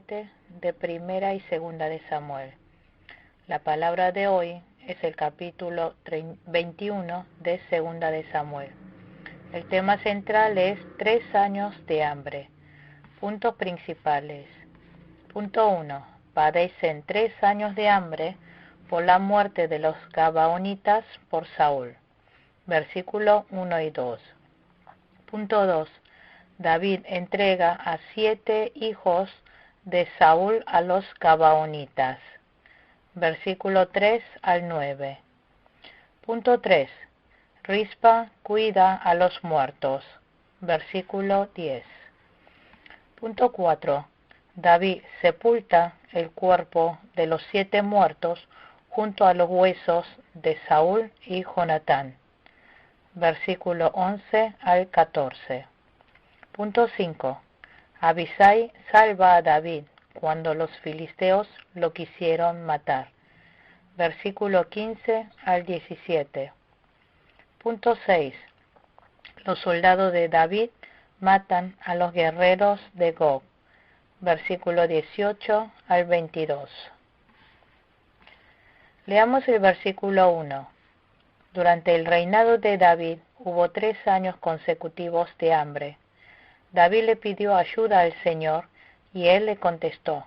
7 de Primera y Segunda de Samuel. La palabra de hoy es el capítulo 21 de Segunda de Samuel. El tema central es 3 años de hambre. Puntos principales. Punto 1. Padecen 3 años de hambre por la muerte de los Gabaonitas por Saúl. Versículo 1 y 2. Punto 2. David entrega a 7 hijos de Saúl a los Gabaonitas. Versículo 3 al 9. Punto 3. Rispa cuida a los muertos. Versículo 10. Punto 4. David sepulta el cuerpo de los 7 muertos junto a los huesos de Saúl y Jonatán. Versículo 11 al 14. Punto 5. Abisai salva a David cuando los filisteos lo quisieron matar. Versículo 15 al 17. Punto 6. Los soldados de David matan a los guerreros de Gog. Versículo 18 al 22. Leamos el versículo 1. Durante el reinado de David hubo 3 años consecutivos de hambre. David le pidió ayuda al Señor y él le contestó.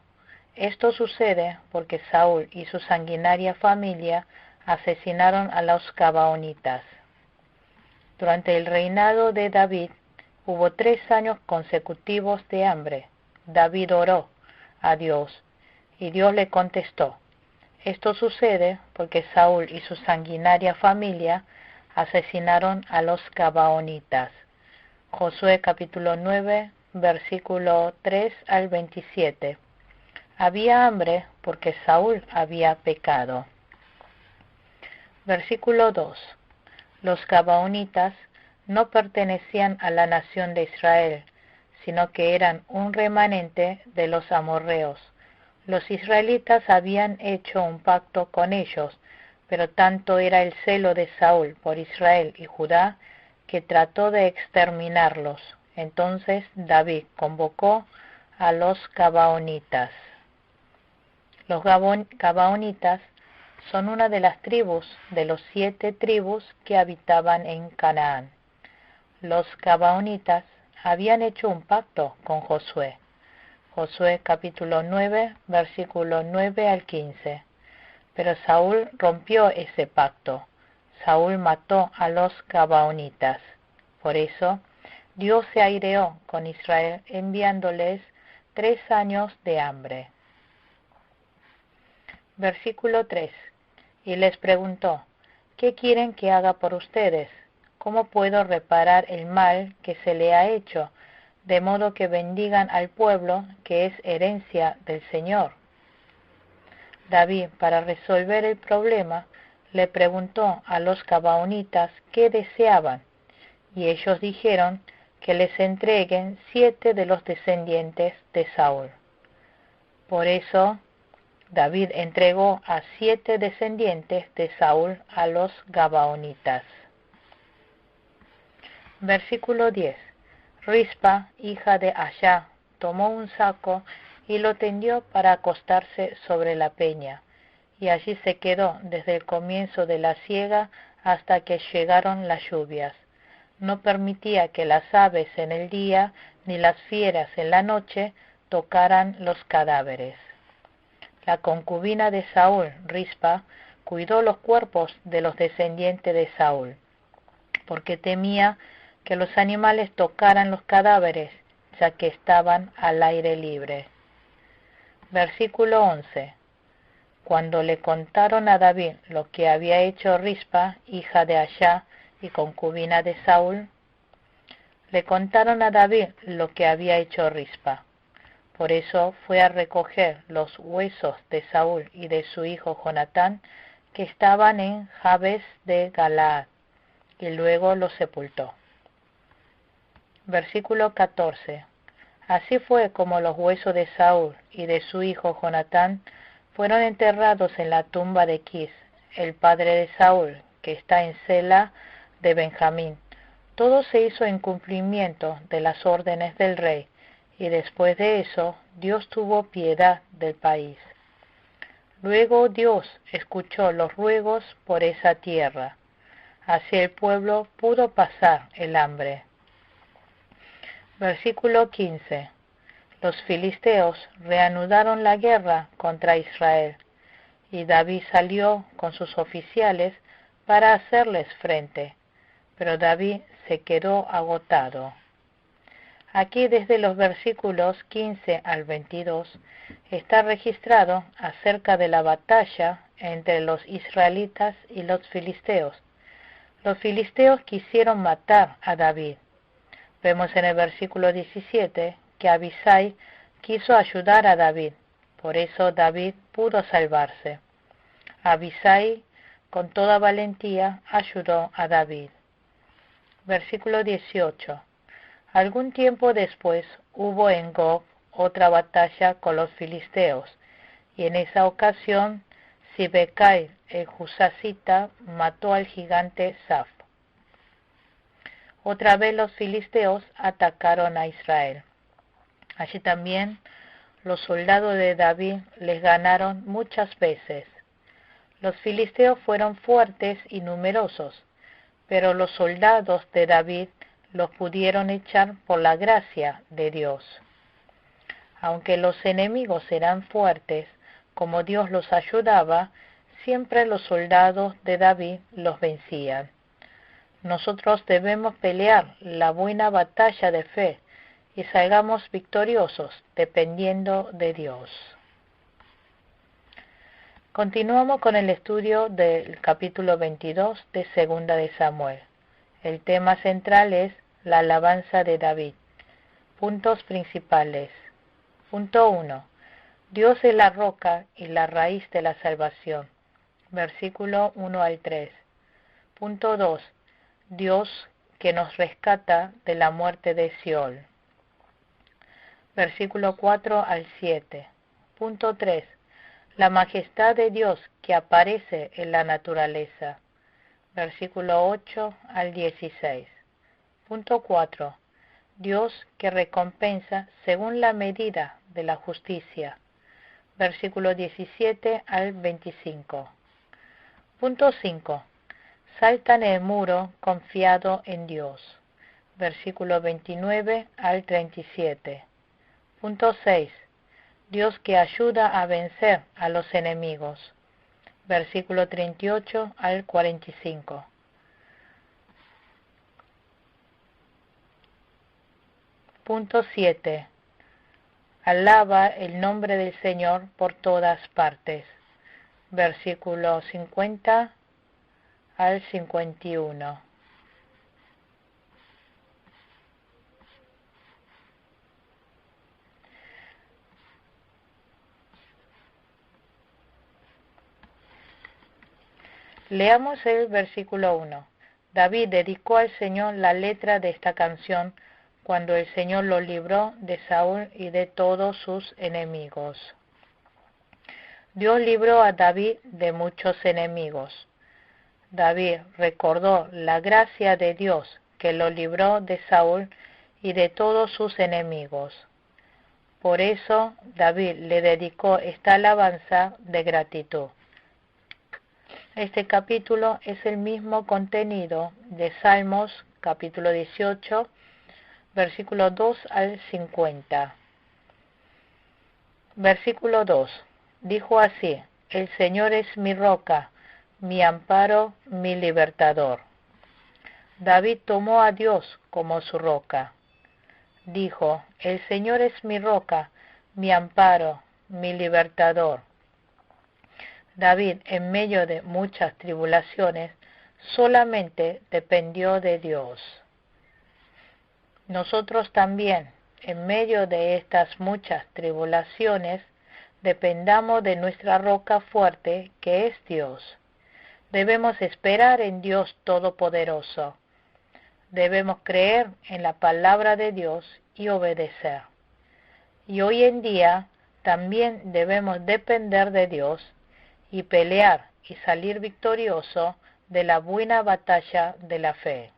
Esto sucede porque Saúl y su sanguinaria familia asesinaron a los Gabaonitas. Durante el reinado de David hubo 3 años consecutivos de hambre. David oró a Dios y Dios le contestó. Esto sucede porque Saúl y su sanguinaria familia asesinaron a los Gabaonitas. Josué capítulo 9, versículo 3 al 27. Había hambre porque Saúl había pecado. Versículo 2. Los Gabaonitas no pertenecían a la nación de Israel, sino que eran un remanente de los amorreos. Los israelitas habían hecho un pacto con ellos, pero tanto era el celo de Saúl por Israel y Judá que trató de exterminarlos. Entonces David convocó a los Gabaonitas. Los Gabaonitas son una de las tribus de los 7 tribus que habitaban en Canaán. Los Gabaonitas habían hecho un pacto con Josué. Josué capítulo 9, versículo 9 al 15. Pero Saúl rompió ese pacto. Saúl mató a los Gabaonitas. Por eso, Dios se aireó con Israel enviándoles 3 años de hambre. Versículo 3. Y les preguntó, ¿qué quieren que haga por ustedes? ¿Cómo puedo reparar el mal que se le ha hecho, de modo que bendigan al pueblo que es herencia del Señor? David, para resolver el problema, le preguntó a los Gabaonitas qué deseaban, y ellos dijeron que les entreguen 7 de los descendientes de Saúl. Por eso, David entregó a 7 descendientes de Saúl a los Gabaonitas. Versículo 10. Rispa, hija de Ashá, tomó un saco y lo tendió para acostarse sobre la peña, y allí se quedó desde el comienzo de la siega hasta que llegaron las lluvias. No permitía que las aves en el día ni las fieras en la noche tocaran los cadáveres. La concubina de Saúl, Rispa, cuidó los cuerpos de los descendientes de Saúl, porque temía que los animales tocaran los cadáveres, ya que estaban al aire libre. Versículo 11. Cuando le contaron a David lo que había hecho Rispa, hija de Ashá y concubina de Saúl, le contaron a David lo que había hecho Rispa. Por eso fue a recoger los huesos de Saúl y de su hijo Jonatán, que estaban en Jabes de Galaad, y luego los sepultó. Versículo 14. Así fue como los huesos de Saúl y de su hijo Jonatán fueron enterrados en la tumba de Quis, el padre de Saúl, que está en Sela de Benjamín. Todo se hizo en cumplimiento de las órdenes del rey, y después de eso Dios tuvo piedad del país. Luego Dios escuchó los ruegos por esa tierra. Así el pueblo pudo pasar el hambre. Versículo 15. Los filisteos reanudaron la guerra contra Israel, y David salió con sus oficiales para hacerles frente, pero David se quedó agotado. Aquí desde los versículos 15 al 22 está registrado acerca de la batalla entre los israelitas y los filisteos. Los filisteos quisieron matar a David. Vemos en el versículo 17 que Abisai quiso ayudar a David, por eso David pudo salvarse. Abisai, con toda valentía, ayudó a David. Versículo 18. Algún tiempo después hubo en Gob otra batalla con los filisteos, y en esa ocasión Sibecai el Husacita mató al gigante Saf. Otra vez los filisteos atacaron a Israel. Allí también los soldados de David les ganaron muchas veces. Los filisteos fueron fuertes y numerosos, pero los soldados de David los pudieron echar por la gracia de Dios. Aunque los enemigos eran fuertes, como Dios los ayudaba, siempre los soldados de David los vencían. Nosotros debemos pelear la buena batalla de fe y salgamos victoriosos dependiendo de Dios. Continuamos con el estudio del capítulo 22 de Segunda de Samuel. El tema central es la alabanza de David. Puntos principales. Punto 1. Dios es la roca y la raíz de la salvación. Versículo 1 al 3. Punto 2. Dios que nos rescata de la muerte de Seol. Versículo 4 al 7. Punto 3. La majestad de Dios que aparece en la naturaleza. Versículo 8 al 16. Punto 4. Dios que recompensa según la medida de la justicia. Versículo 17 al 25. Punto 5. Saltan el muro confiado en Dios. Versículo 29 al 37. Punto 6. Dios que ayuda a vencer a los enemigos. Versículo 38 al 45. Punto 7. Alaba el nombre del Señor por todas partes. Versículo 50 al 51. Leamos el versículo 1. David dedicó al Señor la letra de esta canción cuando el Señor lo libró de Saúl y de todos sus enemigos. Dios libró a David de muchos enemigos. David recordó la gracia de Dios que lo libró de Saúl y de todos sus enemigos. Por eso David le dedicó esta alabanza de gratitud. Este capítulo es el mismo contenido de Salmos, capítulo 18, versículo 2 al 50. Versículo 2. Dijo así: El Señor es mi roca, mi amparo, mi libertador. David tomó a Dios como su roca. Dijo: El Señor es mi roca, mi amparo, mi libertador. David, en medio de muchas tribulaciones, solamente dependió de Dios. Nosotros también, en medio de estas muchas tribulaciones, dependamos de nuestra roca fuerte, que es Dios. Debemos esperar en Dios Todopoderoso. Debemos creer en la palabra de Dios y obedecer. Y hoy en día también debemos depender de Dios y pelear y salir victorioso de la buena batalla de la fe.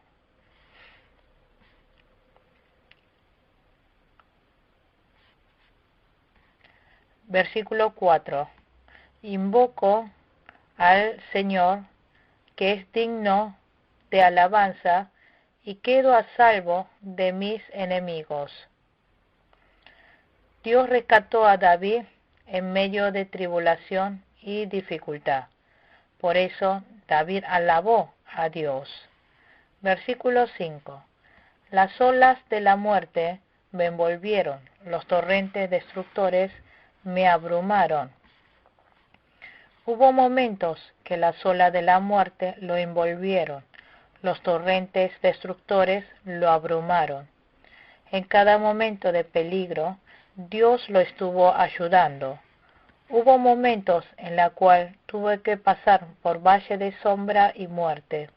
Versículo 4. Invoco al Señor, que es digno de alabanza, y quedo a salvo de mis enemigos. Dios rescató a David en medio de tribulación y dificultad. Por eso David alabó a Dios. Versículo 5. Las olas de la muerte me envolvieron, los torrentes destructores me abrumaron. Hubo momentos que las olas de la muerte lo envolvieron, los torrentes destructores lo abrumaron. En cada momento de peligro, Dios lo estuvo ayudando. Hubo momentos en los cuales tuve que pasar por valle de sombra y muerte.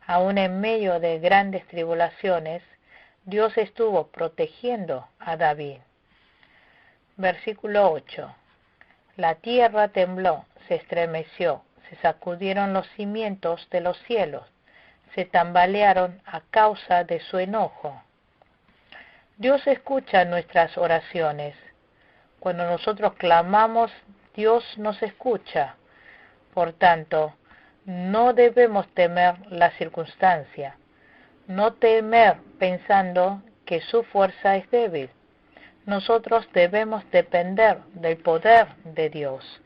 Aún en medio de grandes tribulaciones, Dios estuvo protegiendo a David. Versículo 8. La tierra tembló, se estremeció, se sacudieron los cimientos de los cielos, se tambalearon a causa de su enojo. Dios escucha nuestras oraciones. Cuando nosotros clamamos, Dios nos escucha. Por tanto, no debemos temer la circunstancia, no temer pensando que su fuerza es débil. Nosotros debemos depender del poder de Dios.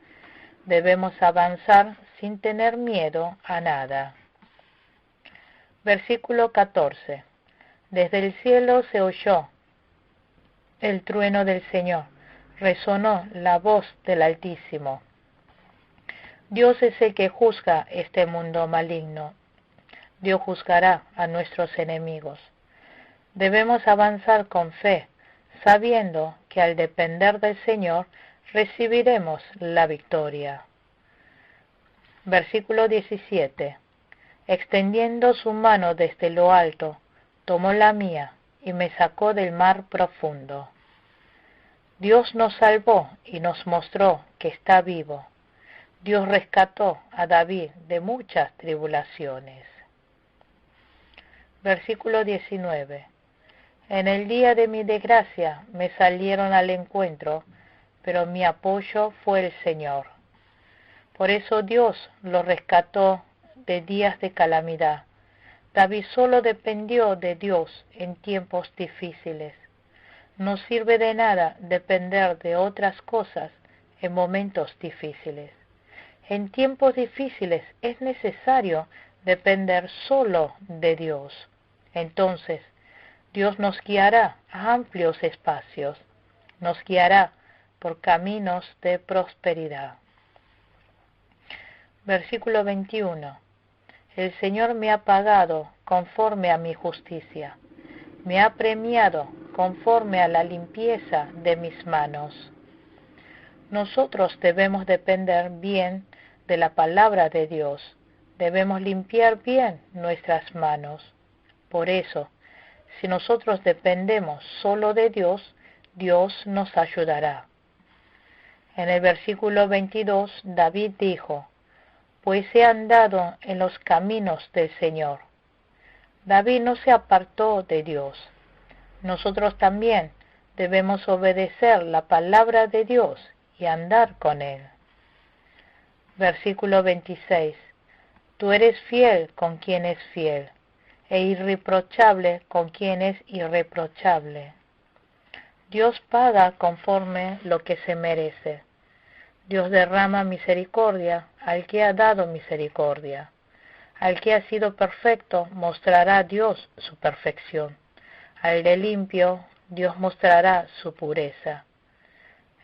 Debemos avanzar sin tener miedo a nada. Versículo 14. Desde el cielo se oyó el trueno del Señor, resonó la voz del Altísimo. Dios es el que juzga este mundo maligno. Dios juzgará a nuestros enemigos. Debemos avanzar con fe, sabiendo que al depender del Señor recibiremos la victoria. Versículo 17. Extendiendo su mano desde lo alto, tomó la mía y me sacó del mar profundo. Dios nos salvó y nos mostró que está vivo. Dios rescató a David de muchas tribulaciones. Versículo 19. En el día de mi desgracia me salieron al encuentro, pero mi apoyo fue el Señor. Por eso Dios lo rescató de días de calamidad. David solo dependió de Dios en tiempos difíciles. No sirve de nada depender de otras cosas en momentos difíciles. En tiempos difíciles es necesario depender solo de Dios. Entonces, Dios nos guiará a amplios espacios, nos guiará por caminos de prosperidad. Versículo 21. El Señor me ha pagado conforme a mi justicia, me ha premiado conforme a la limpieza de mis manos. Nosotros debemos depender bien de la palabra de Dios, debemos limpiar bien nuestras manos. Por eso, si nosotros dependemos solo de Dios, Dios nos ayudará. En el versículo 22, David dijo, pues he andado en los caminos del Señor. David no se apartó de Dios. Nosotros también debemos obedecer la palabra de Dios y andar con Él. Versículo 26. Tú eres fiel con quien es fiel, e irreprochable con quien es irreprochable. Dios paga conforme lo que se merece. Dios derrama misericordia al que ha dado misericordia. Al que ha sido perfecto mostrará Dios su perfección. Al de limpio Dios mostrará su pureza.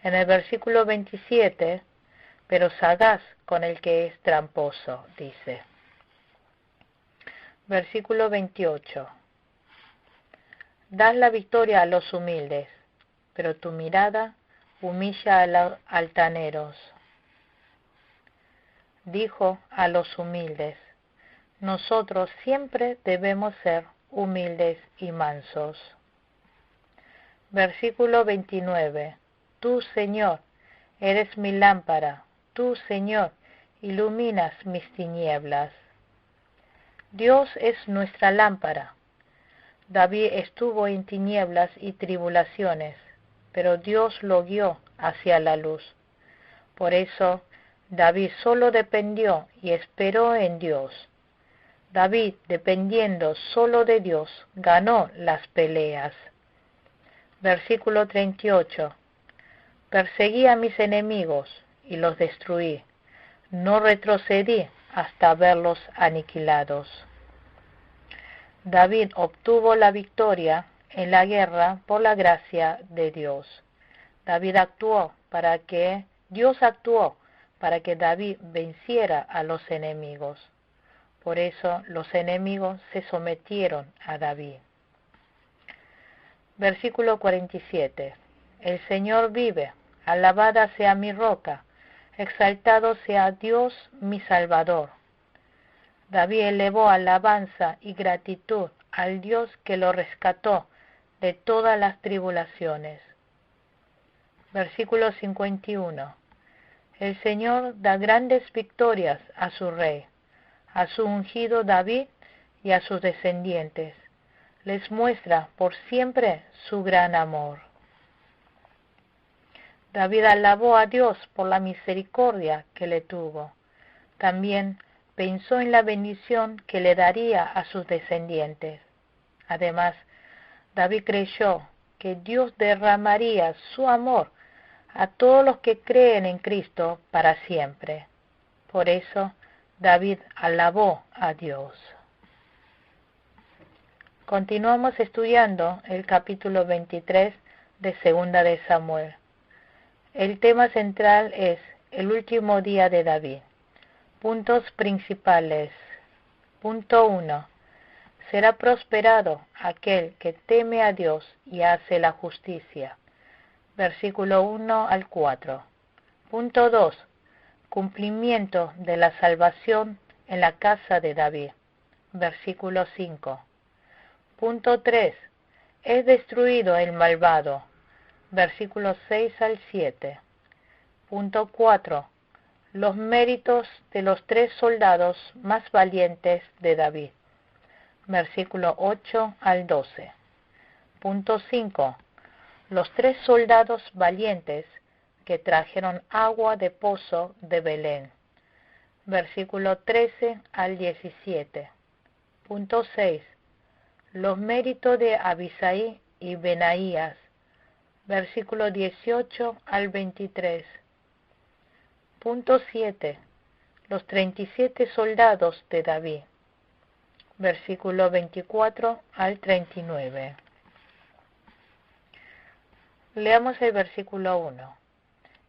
En el versículo 27, pero sagaz con el que es tramposo, dice. Versículo 28. Das la victoria a los humildes, pero tu mirada humilla a los altaneros. Dijo a los humildes, nosotros siempre debemos ser humildes y mansos. Versículo 29. Tú, Señor, eres mi lámpara, tú, Señor, iluminas mis tinieblas. Dios es nuestra lámpara. David estuvo en tinieblas y tribulaciones, pero Dios lo guió hacia la luz. Por eso David solo dependió y esperó en Dios. David, dependiendo solo de Dios, ganó las peleas. Versículo 38. Perseguí a mis enemigos y los destruí. No retrocedí hasta verlos aniquilados. David obtuvo la victoria en la guerra por la gracia de Dios. Dios actuó para que David venciera a los enemigos. Por eso los enemigos se sometieron a David. Versículo 47. El Señor vive, alabada sea mi roca, exaltado sea Dios mi Salvador. David elevó alabanza y gratitud al Dios que lo rescató de todas las tribulaciones. Versículo 51. El Señor da grandes victorias a su rey, a su ungido David y a sus descendientes. Les muestra por siempre su gran amor. David alabó a Dios por la misericordia que le tuvo. También pensó en la bendición que le daría a sus descendientes. Además, David creyó que Dios derramaría su amor a todos los que creen en Cristo para siempre. Por eso, David alabó a Dios. Continuamos estudiando el capítulo 23 de Segunda de Samuel. El tema central es el último día de David. Puntos principales. Punto 1. Será prosperado aquel que teme a Dios y hace la justicia. Versículo 1 al 4. Punto 2. Cumplimiento de la salvación en la casa de David. Versículo 5. Punto 3. Es destruido el malvado. Versículos 6 al 7. Punto 4. Los méritos de los 3 soldados más valientes de David. Versículo 8 al 12. Punto 5. Los 3 soldados valientes que trajeron agua de pozo de Belén. Versículo 13 al 17. Punto 6. Los méritos de Abisai y Benaías. Versículo 18 al 23. Punto 7. Los 37 soldados de David. Versículo 24 al 39. Leamos el versículo 1.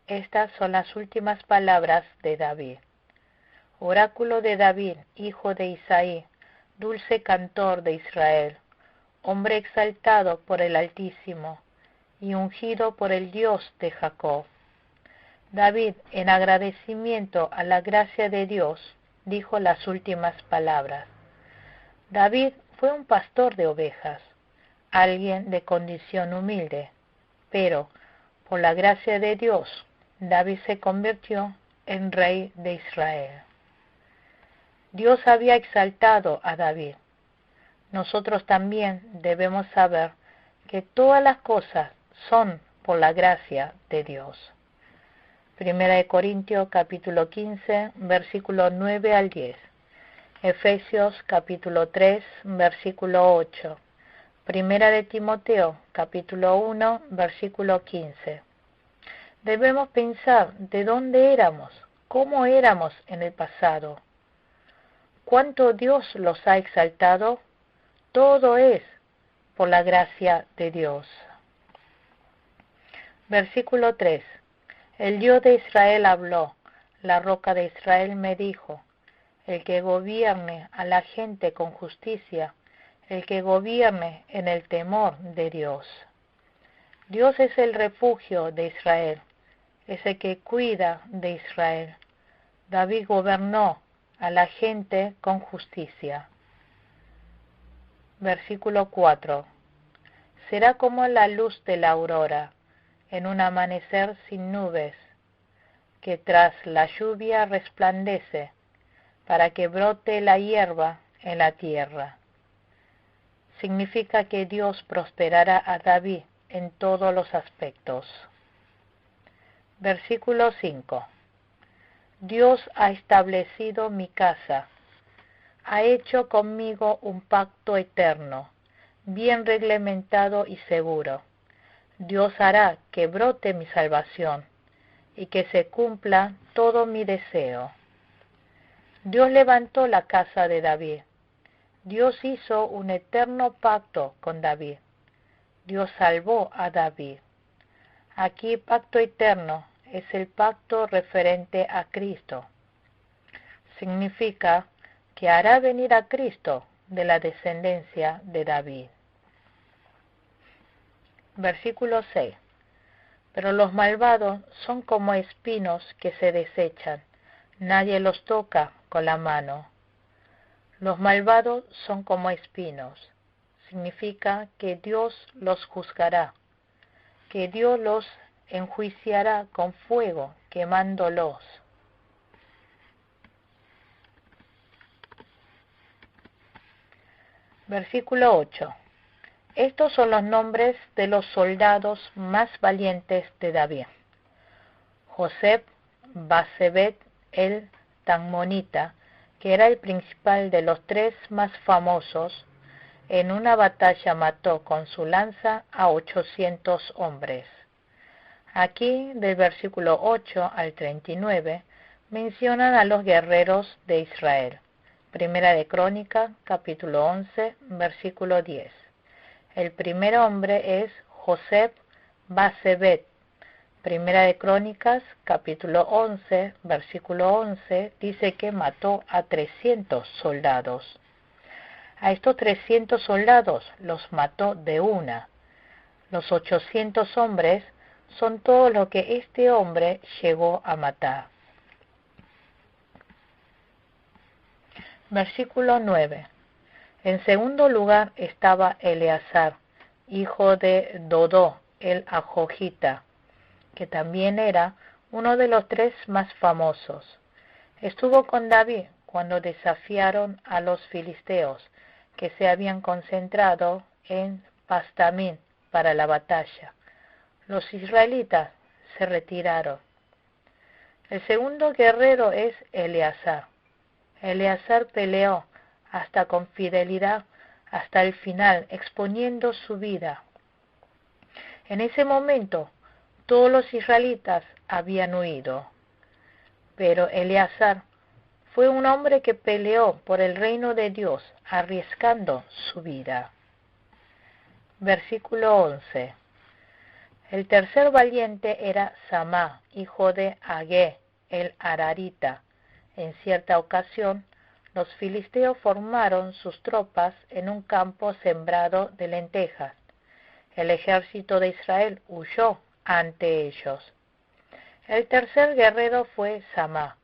Estas son las últimas palabras de David. Oráculo de David, hijo de Isaí, dulce cantor de Israel, hombre exaltado por el Altísimo y ungido por el Dios de Jacob. David, en agradecimiento a la gracia de Dios, dijo las últimas palabras. David fue un pastor de ovejas, alguien de condición humilde, pero por la gracia de Dios, David se convirtió en rey de Israel. Dios había exaltado a David. Nosotros también debemos saber que todas las cosas son por la gracia de Dios. Primera de Corintios capítulo 15, versículo 9 al 10. Efesios capítulo 3, versículo 8. Primera de Timoteo capítulo 1, versículo 15. Debemos pensar de dónde éramos, cómo éramos en el pasado. ¿Cuánto Dios los ha exaltado? Todo es por la gracia de Dios. Versículo 3. El Dios de Israel habló, la roca de Israel me dijo, el que gobierne a la gente con justicia, el que gobierne en el temor de Dios. Dios es el refugio de Israel, es el que cuida de Israel. David gobernó a la gente con justicia. Versículo 4. Será como la luz de la aurora, en un amanecer sin nubes, que tras la lluvia resplandece, para que brote la hierba en la tierra. Significa que Dios prosperará a David en todos los aspectos. Versículo 5. Dios ha establecido mi casa, ha hecho conmigo un pacto eterno, bien reglamentado y seguro. Dios hará que brote mi salvación y que se cumpla todo mi deseo. Dios levantó la casa de David. Dios hizo un eterno pacto con David. Dios salvó a David. Aquí pacto eterno es el pacto referente a Cristo. Significa que hará venir a Cristo de la descendencia de David. Versículo 6. Pero los malvados son como espinos que se desechan. Nadie los toca con la mano. Los malvados son como espinos. Significa que Dios los juzgará, que Dios los enjuiciará con fuego, quemándolos. Versículo 8. Estos son los nombres de los soldados más valientes de David. José Basebet el Tanmonita, que era el principal de los tres más famosos, en una batalla mató con su lanza a 800 hombres. Aquí, del versículo 8 al 39, mencionan a los guerreros de Israel. Primera de Crónica, capítulo 11, versículo 10. El primer hombre es José Basebet. Primera de Crónicas, capítulo 11, versículo 11, dice que mató a 300 soldados. A estos 300 soldados los mató de una. Los 800 hombres son todo lo que este hombre llegó a matar. Versículo 9. En segundo lugar estaba Eleazar, hijo de Dodó, el Ajojita, que también era uno de los tres más famosos. Estuvo con David cuando desafiaron a los filisteos, que se habían concentrado en Pastamín para la batalla. Los israelitas se retiraron. El segundo guerrero es Eleazar. Eleazar peleó hasta con fidelidad hasta el final, exponiendo su vida. En ese momento, todos los israelitas habían huido, pero Eleazar fue un hombre que peleó por el reino de Dios, arriesgando su vida. Versículo 11. El tercer valiente era Samá, hijo de Agé, el Ararita. En cierta ocasión, los filisteos formaron sus tropas en un campo sembrado de lentejas. El ejército de Israel huyó ante ellos. El tercer guerrero fue Samá.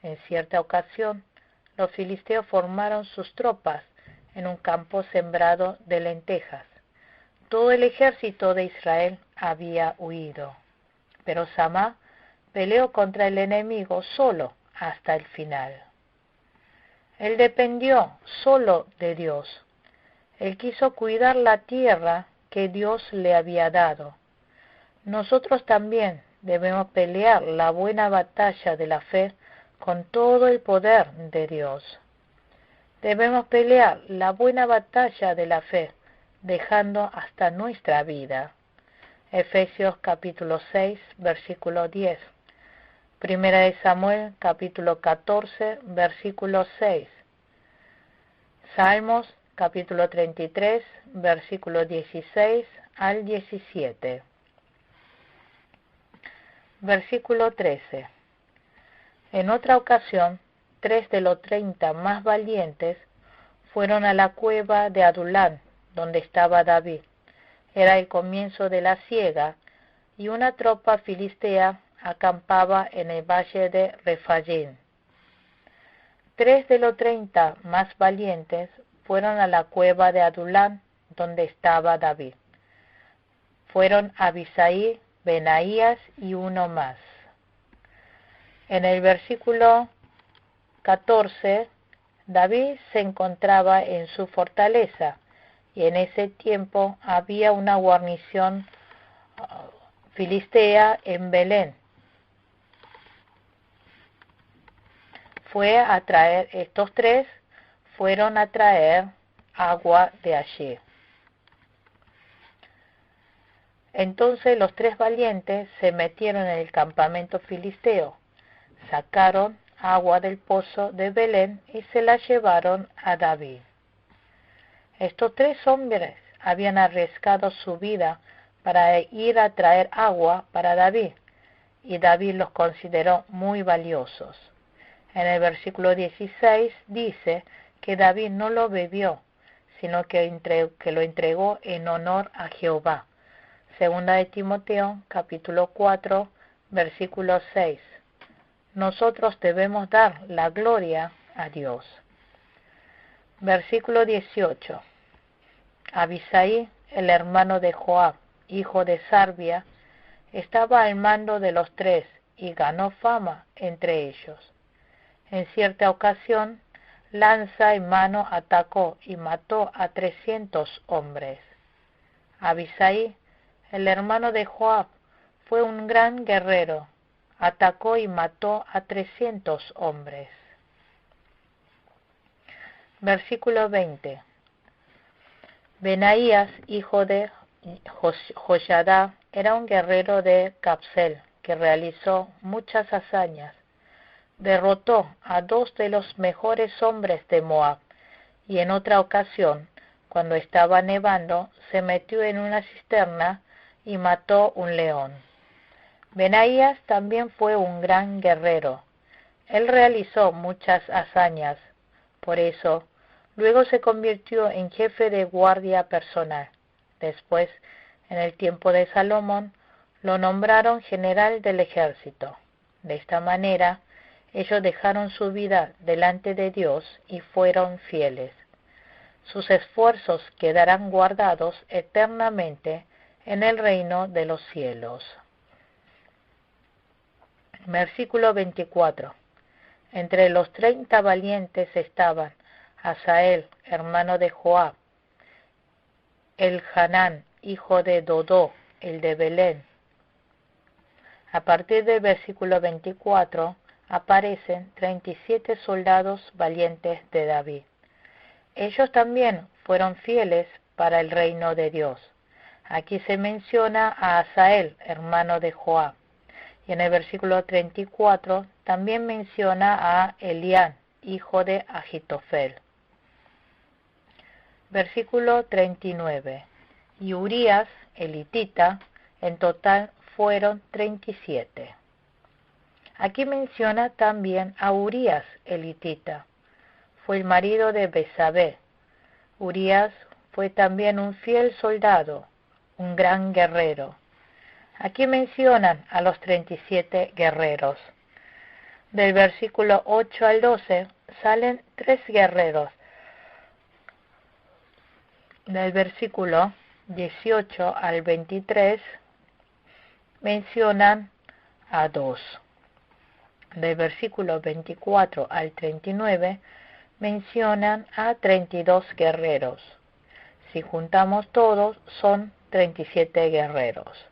En cierta ocasión, los filisteos formaron sus tropas en un campo sembrado de lentejas. Todo el ejército de Israel había huido, pero Samá peleó contra el enemigo solo hasta el final. Él dependió solo de Dios. Él quiso cuidar la tierra que Dios le había dado. Nosotros también debemos pelear la buena batalla de la fe con todo el poder de Dios. Debemos pelear la buena batalla de la fe, dejando hasta nuestra vida. Efesios capítulo 6, versículo 10. Primera de Samuel capítulo 14, versículo 6. Salmos capítulo 33, versículo 16 al 17. Versículo 13. En otra ocasión, 3 de los 30 más valientes fueron a la cueva de Adulán, donde estaba David. Era el comienzo de la siega, y una tropa filistea acampaba en el valle de Refayim. 3 de los 30 más valientes fueron a la cueva de Adulán, donde estaba David. Fueron Abisai, Benaías y uno más. En el versículo 14, David se encontraba en su fortaleza, y en ese tiempo había una guarnición filistea en Belén, estos tres fueron a traer agua de allí. Entonces los tres valientes se metieron en el campamento filisteo, sacaron agua del pozo de Belén y se la llevaron a David. Estos tres hombres habían arriesgado su vida para ir a traer agua para David, y David los consideró muy valiosos. En el versículo 16 dice que David no lo bebió, sino que lo entregó en honor a Jehová. Segunda de Timoteo, capítulo 4, versículo 6. Nosotros debemos dar la gloria a Dios. Versículo 18. Abisai, el hermano de Joab, hijo de Sarvia, estaba al mando de los tres y ganó fama entre ellos. En cierta ocasión, lanza en mano atacó y mató a 300 hombres. Abisai, el hermano de Joab, fue un gran guerrero, atacó y mató a 300 hombres. Versículo 20. Benaías, hijo de Joyadá, era un guerrero de Capsel que realizó muchas hazañas. Derrotó a 2 de los mejores hombres de Moab, y en otra ocasión, cuando estaba nevando, se metió en una cisterna y mató un león. Benaías también fue un gran guerrero. Él realizó muchas hazañas, por eso luego se convirtió en jefe de guardia personal. Después, en el tiempo de Salomón, lo nombraron general del ejército. De esta manera, ellos dejaron su vida delante de Dios y fueron fieles. Sus esfuerzos quedarán guardados eternamente en el reino de los cielos. Versículo 24. Entre los 30 valientes estaban Asael, hermano de Joab, Elhanán, hijo de Dodó, el de Belén. A partir del versículo 24 aparecen 37 soldados valientes de David. Ellos también fueron fieles para el reino de Dios. Aquí se menciona a Asael, hermano de Joab. Y en el versículo 34 también menciona a Elián, hijo de Agitofel. Versículo 39. Y Urías, el hitita, en total fueron 37. Aquí menciona también a Urías, el hitita. Fue el marido de Besabé. Urías fue también un fiel soldado, un gran guerrero. Aquí mencionan a los 37 guerreros. Del versículo 8 al 12 salen 3 guerreros. Del versículo 18 al 23 mencionan a 2. Del versículo 24 al 39 mencionan a 32 guerreros. Si juntamos todos, son 37 guerreros.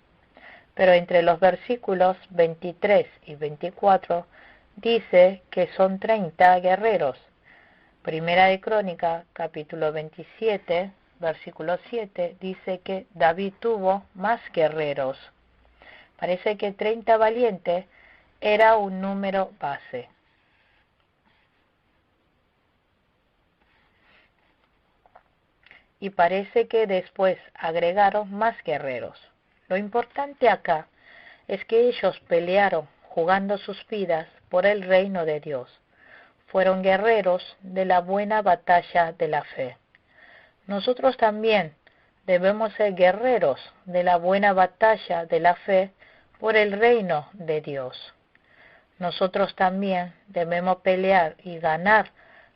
Pero entre los versículos 23 y 24 dice que son 30 guerreros. Primera de Crónica, capítulo 27, versículo 7, dice que David tuvo más guerreros. Parece que 30 valientes era un número base. Y parece que después agregaron más guerreros. Lo importante acá es que ellos pelearon jugando sus vidas por el reino de Dios. Fueron guerreros de la buena batalla de la fe. Nosotros también debemos ser guerreros de la buena batalla de la fe por el reino de Dios. Nosotros también debemos pelear y ganar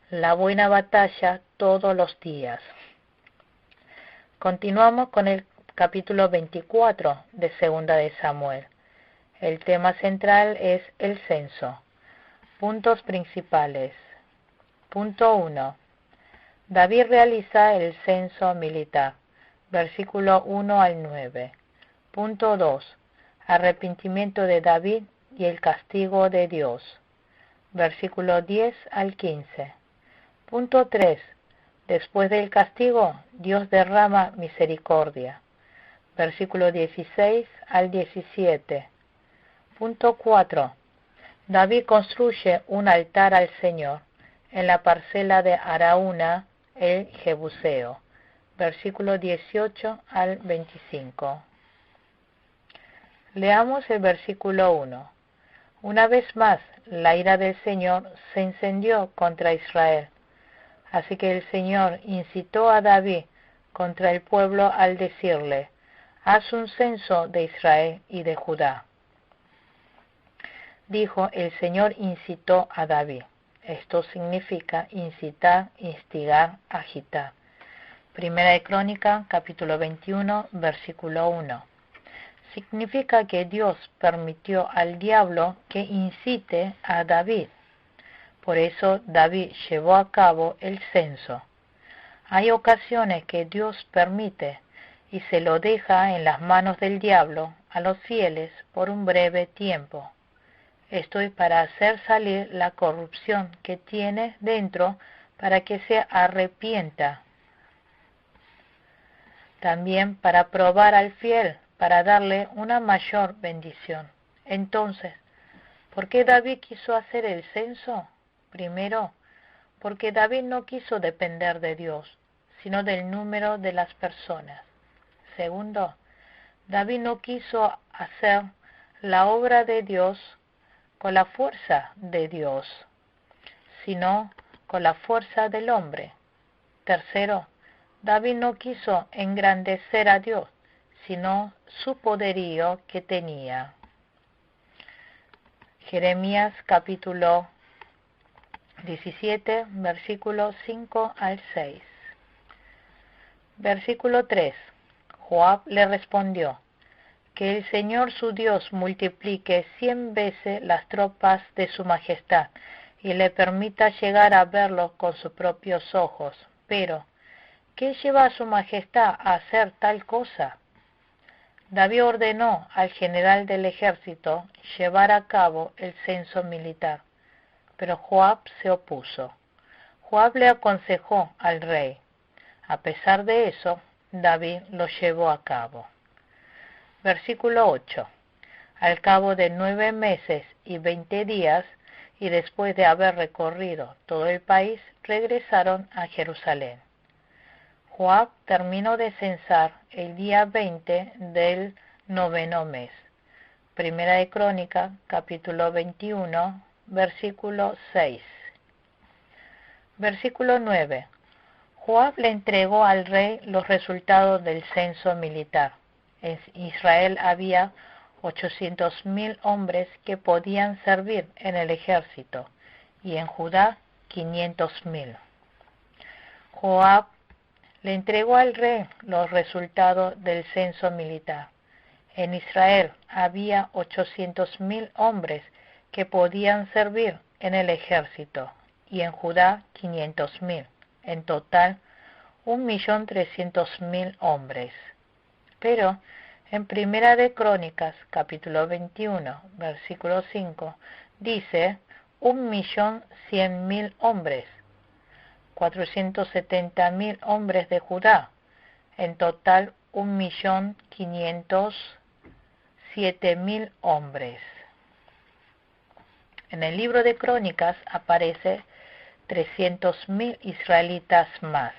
la buena batalla todos los días. Continuamos con el capítulo 24 de Segunda de Samuel. El tema central es el censo. Puntos principales. Punto 1. David realiza el censo militar. Versículo 1 al 9. Punto 2. Arrepentimiento de David y el castigo de Dios. versículo 10 al 15. Punto 3. Después del castigo, Dios derrama misericordia. Versículo 16 al 17. Punto 4. David construye un altar al Señor en la parcela de Araúna el Jebuseo. Versículo 18 al 25. Leamos el versículo 1. Una vez más, la ira del Señor se encendió contra Israel. Así que el Señor incitó a David contra el pueblo al decirle: haz un censo de Israel y de Judá. Dijo: el Señor incitó a David. Esto significa incitar, instigar, agitar. Primera de Crónica, capítulo 21, versículo 1. Significa que Dios permitió al diablo que incite a David. Por eso David llevó a cabo el censo. Hay ocasiones que Dios permite y se lo deja en las manos del diablo a los fieles por un breve tiempo. Esto es para hacer salir la corrupción que tiene dentro para que se arrepienta. También para probar al fiel, para darle una mayor bendición. Entonces, ¿por qué David quiso hacer el censo? Primero, porque David no quiso depender de Dios, sino del número de las personas. Segundo, David no quiso hacer la obra de Dios con la fuerza de Dios, sino con la fuerza del hombre. Tercero, David no quiso engrandecer a Dios, sino su poderío que tenía. Jeremías capítulo 17, versículos 5 al 6. Versículo 3. Joab le respondió: que el Señor su Dios multiplique 100 veces las tropas de su majestad y le permita llegar a verlo con sus propios ojos. Pero, ¿qué lleva a su majestad a hacer tal cosa? David ordenó al general del ejército llevar a cabo el censo militar, pero Joab se opuso. Joab le aconsejó al rey. A pesar de eso, David lo llevó a cabo. Versículo 8. Al cabo de 9 meses y 20 días, y después de haber recorrido todo el país, regresaron a Jerusalén. Joab terminó de censar el día 20 del 9º mes. Primera de Crónica, capítulo 21, versículo 6. Versículo 9. Joab le entregó al rey los resultados del censo militar. En Israel había 800,000 hombres que podían servir en el ejército, y en Judá 500,000. Joab le entregó al rey los resultados del censo militar. En Israel había 800,000 hombres que podían servir en el ejército, y en Judá 500,000. En total, 1.300.000 hombres. Pero en Primera de Crónicas, capítulo 21, versículo 5, dice 1.100.000 hombres, 470,000 hombres de Judá, en total 1.507.000 hombres. En el libro de Crónicas aparece 300,000 israelitas más,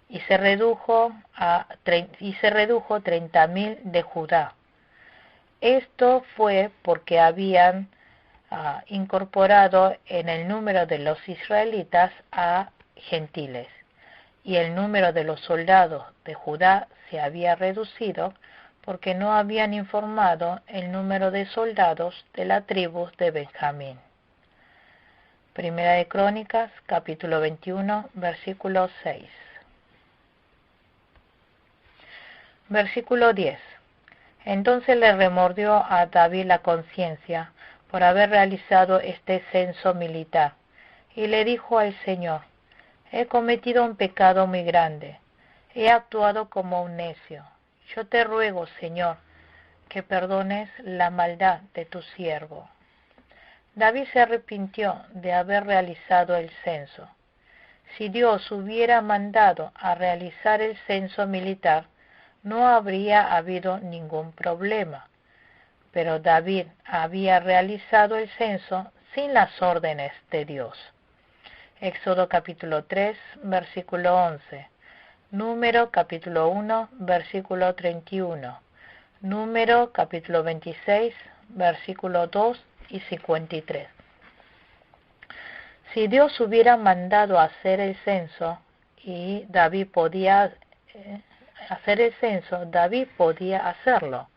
y se redujo 30,000 de Judá. Esto fue porque habían incorporado en el número de los israelitas a gentiles, y el número de los soldados de Judá se había reducido porque no habían informado el número de soldados de la tribu de Benjamín. Primera de Crónicas, capítulo 21, versículo 6. Versículo 10. Entonces le remordió a David la conciencia por haber realizado este censo militar, y le dijo al Señor: he cometido un pecado muy grande, he actuado como un necio. Yo te ruego, Señor, que perdones la maldad de tu siervo. David se arrepintió de haber realizado el censo. Si Dios hubiera mandado a realizar el censo militar, no habría habido ningún problema. Pero David había realizado el censo sin las órdenes de Dios. Éxodo capítulo 3, versículo 11. Número capítulo 1, versículo 31. Número capítulo 26, versículo 2 y 53. Si Dios hubiera mandado hacer el censo y David podía hacer el censo, David podía hacerlo.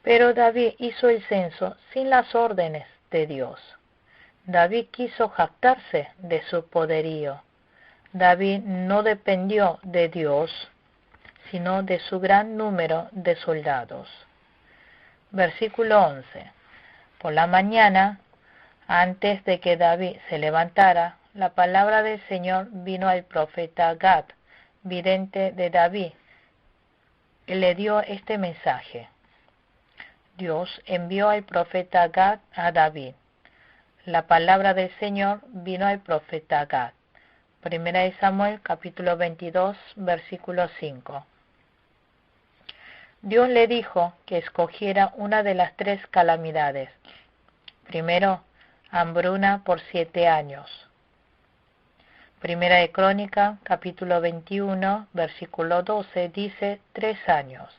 Pero David hizo el censo sin las órdenes de Dios. David quiso jactarse de su poderío. David no dependió de Dios, sino de su gran número de soldados. Versículo 11. Por la mañana, antes de que David se levantara, la palabra del Señor vino al profeta Gad, vidente de David, y le dio este mensaje. Dios envió al profeta Gad a David. La palabra del Señor vino al profeta Gad. Primera de Samuel, capítulo 22, versículo 5. Dios le dijo que escogiera una de las 3 calamidades. Primero, hambruna por 7 años. Primera de Crónica, capítulo 21, versículo 12, dice 3 años.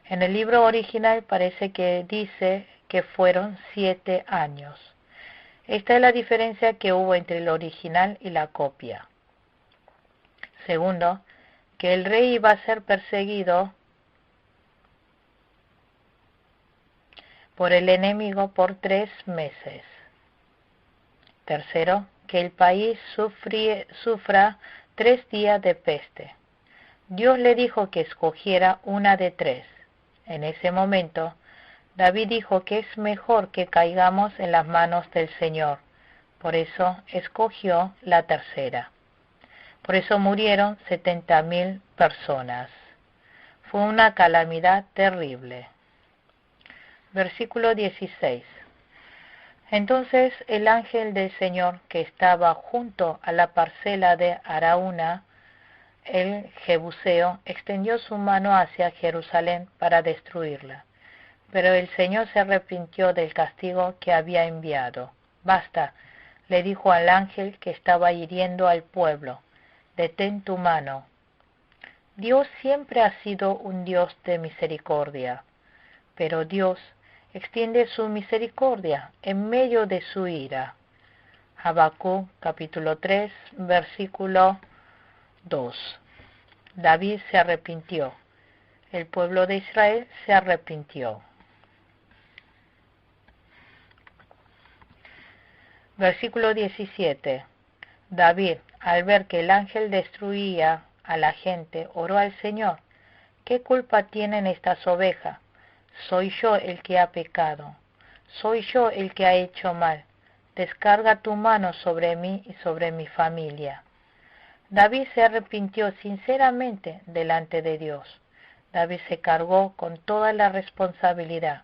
En el libro original parece que dice que fueron 7 años. Esta es la diferencia que hubo entre el original y la copia. Segundo, que el rey iba a ser perseguido por el enemigo por 3 meses. Tercero, que el país sufra 3 días de peste. Dios le dijo que escogiera una de 3. En ese momento, David dijo que es mejor que caigamos en las manos del Señor. Por eso escogió la tercera. Por eso murieron 70,000 personas. Fue una calamidad terrible. Versículo 16. Entonces el ángel del Señor que estaba junto a la parcela de Araúna, el Jebuseo, extendió su mano hacia Jerusalén para destruirla. Pero el Señor se arrepintió del castigo que había enviado. Basta, le dijo al ángel que estaba hiriendo al pueblo, detén tu mano. Dios siempre ha sido un Dios de misericordia, pero Dios extiende su misericordia en medio de su ira. Habacuc capítulo 3, versículo 2. David se arrepintió. El pueblo de Israel se arrepintió. Versículo 17. David, al ver que el ángel destruía a la gente, oró al Señor. ¿Qué culpa tienen estas ovejas? Soy yo el que ha pecado. Soy yo el que ha hecho mal. Descarga tu mano sobre mí y sobre mi familia. David se arrepintió sinceramente delante de Dios. David se cargó con toda la responsabilidad.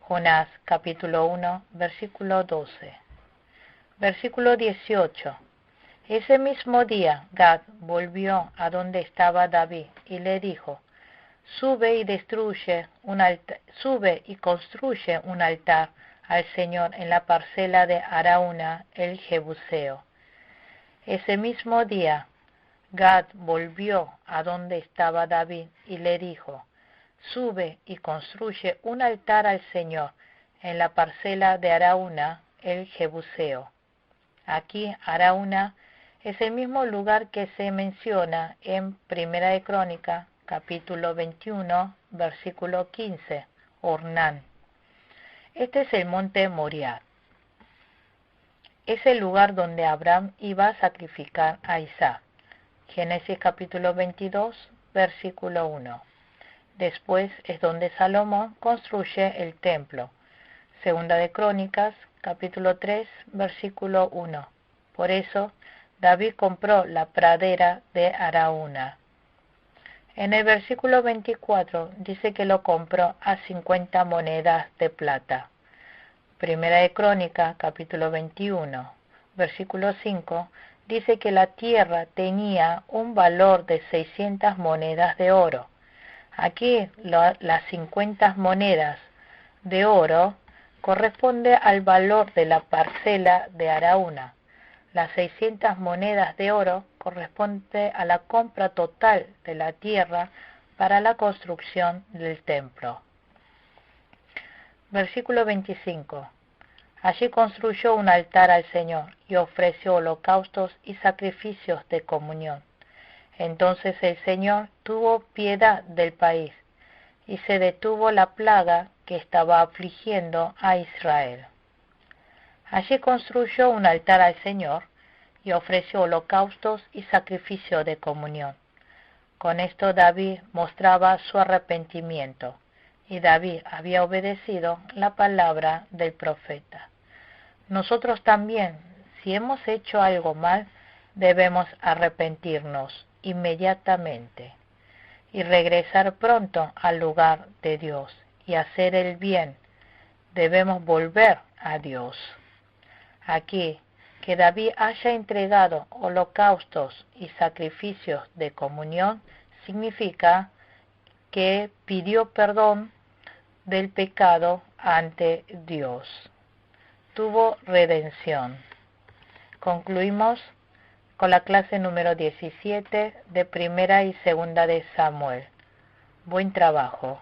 Jonás capítulo 1, versículo 12. Versículo 18. Ese mismo día Gad volvió a donde estaba David y le dijo, sube y construye un altar al Señor en la parcela de Araúna el Jebuseo. Ese mismo día Gad volvió a donde estaba David y le dijo, sube y construye un altar al Señor en la parcela de Araúna el Jebuseo. Aquí Araúna es el mismo lugar que se menciona en Primera de Crónica, capítulo 21, versículo 15, Ornán. Este es el monte Moriah. Es el lugar donde Abraham iba a sacrificar a Isaac. Génesis capítulo 22, versículo 1. Después es donde Salomón construye el templo. Segunda de Crónicas, capítulo 3, versículo 1. Por eso, David compró la pradera de Araúna. En el versículo 24 dice que lo compró a 50 monedas de plata. Primera de Crónicas, capítulo 21, versículo 5, dice que la tierra tenía un valor de 600 monedas de oro. Aquí las 50 monedas de oro corresponde al valor de la parcela de Araúna. Las 600 monedas de oro corresponde a la compra total de la tierra para la construcción del templo. Versículo 25. Allí construyó un altar al Señor y ofreció holocaustos y sacrificios de comunión. Entonces el Señor tuvo piedad del país y se detuvo la plaga que estaba afligiendo a Israel. Allí construyó un altar al Señor y ofreció holocaustos y sacrificio de comunión. Con esto David mostraba su arrepentimiento, y David había obedecido la palabra del profeta. Nosotros también, si hemos hecho algo mal, debemos arrepentirnos inmediatamente y regresar pronto al lugar de Dios y hacer el bien. Debemos volver a Dios. Aquí, que David haya entregado holocaustos y sacrificios de comunión significa que pidió perdón del pecado ante Dios. Tuvo redención. Concluimos con la clase número 17 de Primera y Segunda de Samuel. Buen trabajo.